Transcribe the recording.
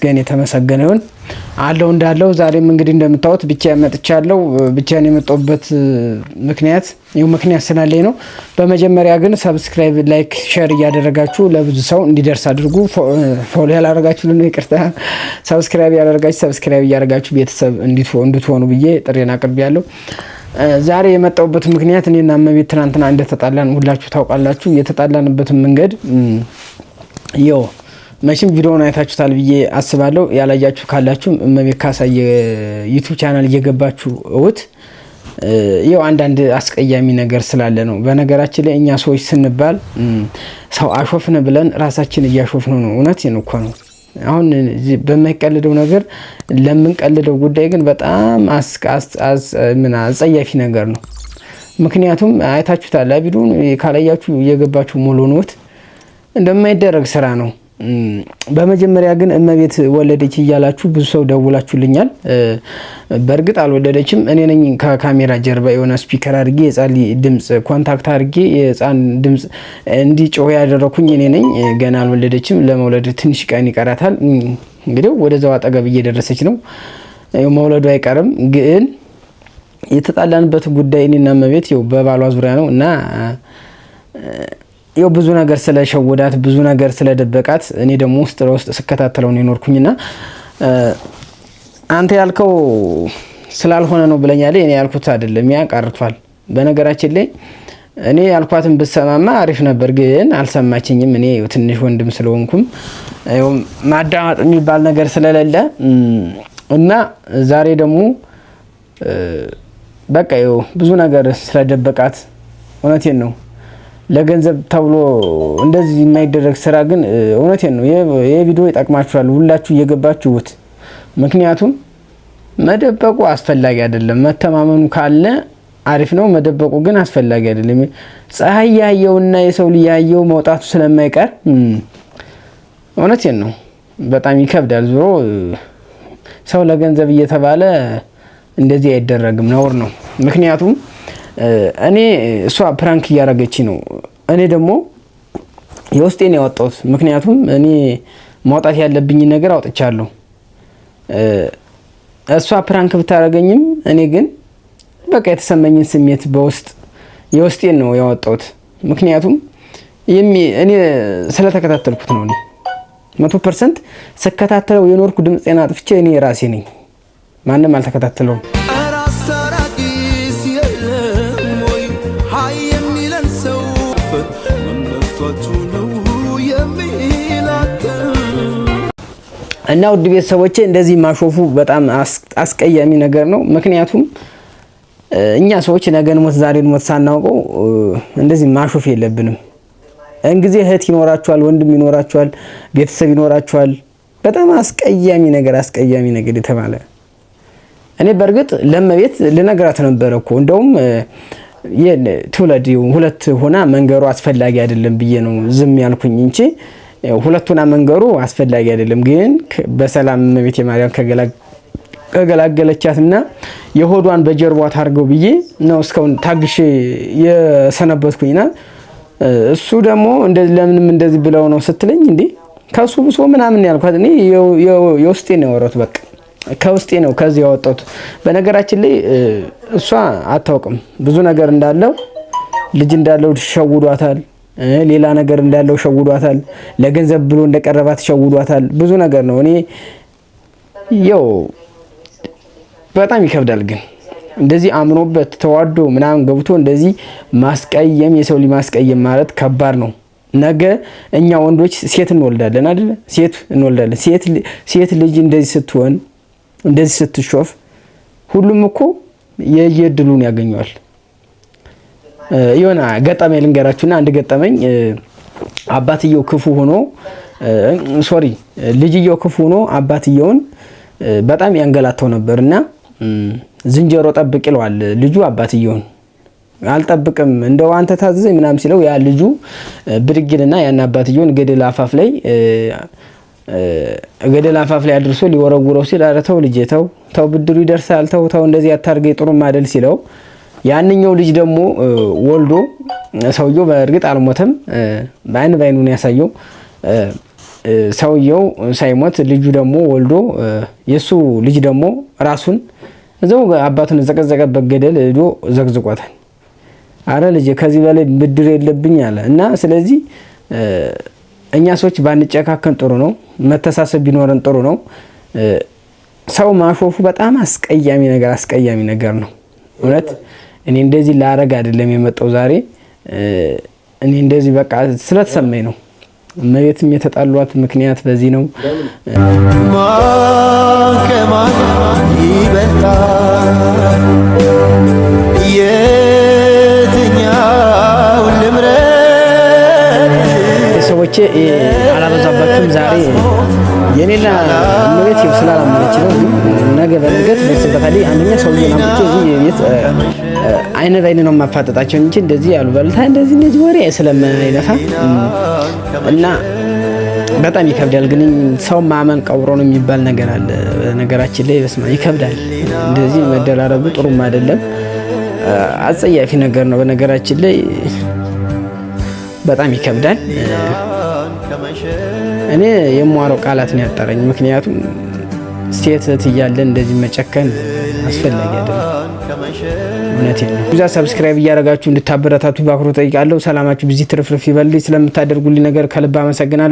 ይመስገን የተመሰገነ ይሁን አለው እንዳለው ዛሬም እንግዲህ እንደምታዩት ብቻ መጥቻለሁ ብቻን የመጣሁበት ምክንያት ስላለኝ ነው በመጀመሪያ ግን ሰብስክራይብ ላይክ ሼር ያደረጋችሁ ለብዙ ሰው እንዲደርስ አድርጉ ፎሎ ያላደረጋችሁ ለኔ ይቅርታ ሰብስክራይብ ያደረጋችሁ ቤተሰብ እንድትሆኑ ብዬ ጥሬና አቅርቤያለሁ ዛሬ የመጣሁበት ምክንያት እኔና እመቤት ትናንትና እንደተጣላን ሁላችሁ ታውቃላችሁ የተጣላንበት መንገድ መቼም ቪዲዮውን አይታችሁታል ብዬ አስባለሁ ያላያችሁ ካላችሁ እመቤት ካሳየ ዩቲዩብ ቻናል እየገባችሁ እውት አንዳንድ አስቀያሚ ነገር ስላለ ነው በነገራችን ላይ እኛ ሰዎች ስንባል ሰው አሾፍነ ብለን ራሳችን እያሾፍነው ነው እውነቴን እኮ ነው አሁን በማይቀልደው ነገር ለምንቀልደው ጉዳይ ግን በጣም አጸያፊ ነገር ነው ምክንያቱም አይታችሁታል ቪዲዮውን ካላያችሁ እየገባችሁ ሙሉ ነውት እንደማይደረግ ስራ ነው በመጀመሪያ ግን እመቤት ወለደች ይያላችሁ ብዙ ሰው ደውላችሁልኛል በርግጥ አልወለደችም እኔ ነኝ ከካሜራ ጀርባ የሆነ ስፒከር አድርጌ የጻሊ ድምጽ ኮንታክት አድርጌ የጻን ድምጽ እንዲጮህ ያደረኩኝ እኔ ነኝ ገና አልወለደችም ለመውለድ ትንሽ ቀን ይቀራታል እንግዲህ ወደዛው አጠገብ እየደረሰች ነው መውለዱ አይቀርም ግን የተጣላንበት ጉዳይ እኔና እመቤት በባሏ ዙሪያ ነው እና ብዙ ነገር ስለሸወዳት ብዙ ነገር ስለደበቃት እኔ ደግሞ ውስጥ ለውስጥ ስከታተለው ነው የኖርኩኝና አንተ ያልከው ስላልሆነ ነው ብለኛል እኔ ያልኩት አይደለም ያቀርቷል በነገራችን ላይ እኔ ያልኳትን በሰማማ አሪፍ ነበር ግን አልሰማችኝም እኔ ትንሽ ወንድም ስለሆንኩም ማዳመጥ የሚባል ነገር ስለሌለ እና ዛሬ ደግሞ በቃ ብዙ ነገር ስለደበቃት እውነቴን ነው ለገንዘብ ተብሎ እንደዚህ የማይደረግ ስራ ግን እውነቴን ነው ይሄ ቪዲዮ ይጣቅማችኋል ሁላችሁ እየገባችሁት ምክንያቱም መደበቁ አስፈላጊ አይደለም መተማመኑ ካለ አሪፍ ነው መደበቁ ግን አስፈላጊ አይደለም ፀሐይ ያየውና የሰው ልያየው መውጣቱ ስለማይቀር እውነቴን ነው በጣም ይከብዳል ዞሮ ሰው ለገንዘብ እየተባለ እንደዚህ አይደረግም ነውር ነው ምክንያቱም እኔ እሷ ፕራንክ ያረጋች ነው እኔ ደግሞ የውስጤን ያወጣሁት ምክንያቱም እኔ ማውጣት ያለብኝ ነገር አውጥቻለሁ እሷ ፕራንክ ብታረጋኝም እኔ ግን በቃ የተሰማኝን ስሜት በውስጥ የውስጤን ነው ያወጣሁት ምክንያቱም እኔ ስለተከታተልኩት ነው 100% ስከታተለው የኖርኩ ድምጽና አጥፍቼ እኔ ራሴ ነኝ ማንንም አልተከታተለውም እና ውድ ቤተሰቦቼ እንደዚህ ማሾፉ በጣም አስቀያሚ ነገር ነው ምክንያቱም እኛ ሰዎች ነገን ሞት ዛሬን ሞት ሳናውቀው እንደዚህ ማሾፍ የለብንም እንግዲህ እህት ይኖራችኋል ወንድም ይኖራችኋል ቤተሰብ ይኖራችኋል በጣም አስቀያሚ ነገር የተባለ እኔ በርግጥ ለመቤት ልነግራት ነበር እኮ እንደውም የትውለድ ሁለት ሆና መንገሩ አስፈላጊ አይደለም ብዬ ነው ዝም ያልኩኝ እንጂ ሁለቱና መንገሩ አስፈላጊ አይደለም ግን በሰላም እመቤት የማርያም ከገላገለቻትና የሆዷን በጀርባዋ ታርገው ብዬ ነው እስካሁን ታግሼ የሰነበትኩኝና እሱ ደግሞ ለምንም እንደዚህ ብለው ነው ስትለኝ እንዴ ከሱ ብሶ ምናምን ያልኳት እኔ የውስጤ ነው ወሮት በቃ ከውስጤ ነው ከዚህ ያወጣሁት በነገራችን ላይ እሷ አታውቅም ብዙ ነገር እንዳለው ልጅ እንዳለው ሸውዷታል ሌላ ነገር እንዳለው ሸውዷታል ለገንዘብ ብሎ እንደቀረባት ሸውዷታል ብዙ ነገር ነው እኔ በጣም ይከብዳል ግን እንደዚህ አምኖበት ተዋዶ ምናምን ገብቶ እንደዚህ ማስቀየም የሰው ማስቀየም ማለት ከባድ ነው ነገ እኛ ወንዶች ሴት እንወልዳለን አይደል ሴት እንወልዳለን ሴት ልጅ እንደዚህ ስትሆን እንደዚህ ስትሾፍ ሁሉም እኮ የየድሉን ያገኛል ይሆና ገጠመኝ ልንገራችሁና አንድ ገጠመኝ አባትየው ክፉ ሆኖ ልጅየው ክፉ ሆኖ አባትየውን በጣም ያንገላታው ነበርና ዝንጀሮ ጠብቅ ይለዋል ልጁ አባትየውን አልጠብቅም እንደው አንተ ታዘዘኝ ምናም ሲለው ያ ልጁ ብድግልና ያን አባትየውን ገደል አፋፍ ላይ አድርሶ ሊወረውረው ሲል አረተው ልጅ ተው ብድሩ ይደርሳል ተው እንደዚህ አታርገ ጥሩ ማደል ሲለው ያንኛው ልጅ ደግሞ ወልዶ ሰውየው በእርግጥ አልሞተም ባይኑ ነው ያሳየው ሰውየው ሳይሞት ልጁ ደግሞ ወልዶ የሱ ልጅ ደግሞ ራሱን እዛው አባቱን ዘቀዘቀበት ገደል ሄዶ ዘግዝቆታል። አረ ልጅ ከዚህ በላይ ብድር የለብኝ አለ እና ስለዚህ እኛ ሰዎች ባንጨካከን ጥሩ ነው። መተሳሰብ ቢኖረን ጥሩ ነው። ሰው ማሾፉ በጣም አስቀያሚ ነገር ነው። እውነት እኔ እንደዚህ ላረግ አይደለም የመጣው ዛሬ እኔ እንደዚህ በቃ ስለተሰማኝ ነው። እመቤትም የተጣሏት ምክንያት በዚህ ነው። ማከማን ይበልጣል የትኛው ልምረጥ ሰዎቼ አላበዛባችሁም። ዛሬ የኔና እመቤት ስላላመነች ነው። ነገ በነገት በስበታሊ አንደኛ ሰውዬ ናምጪ እዚህ ቤት አይነ ባይነ ነው ማፋጠጣቸው እንጂ እንደዚህ ያሉ በልታ እንደዚህ ወሬ ስለማይነፋ እና በጣም ይከብዳል። ግን ሰው ማመን ቀብሮ ነው የሚባል ነገር አለ። ነገራችን ላይ በስማ ይከብዳል። እንደዚህ መደራረቡ ጥሩም አይደለም፣ አጸያፊ ነገር ነው። በነገራችን ላይ በጣም ይከብዳል። እኔ የማወራው ቃላት ነው ያጠረኝ። ምክንያቱም ሴት እያለ እንደዚህ መጨከን አስፈላጊ አይደለም። እውነቴን ነው። እዛ ሰብስክራይብ እያደረጋችሁ እንድታበረታቱ በአክብሮት ጠይቃለሁ። ሰላማችሁ ብዙ ትርፍርፍ ይበልልኝ። ስለምታደርጉልኝ ነገር ከልብ አመሰግናለሁ።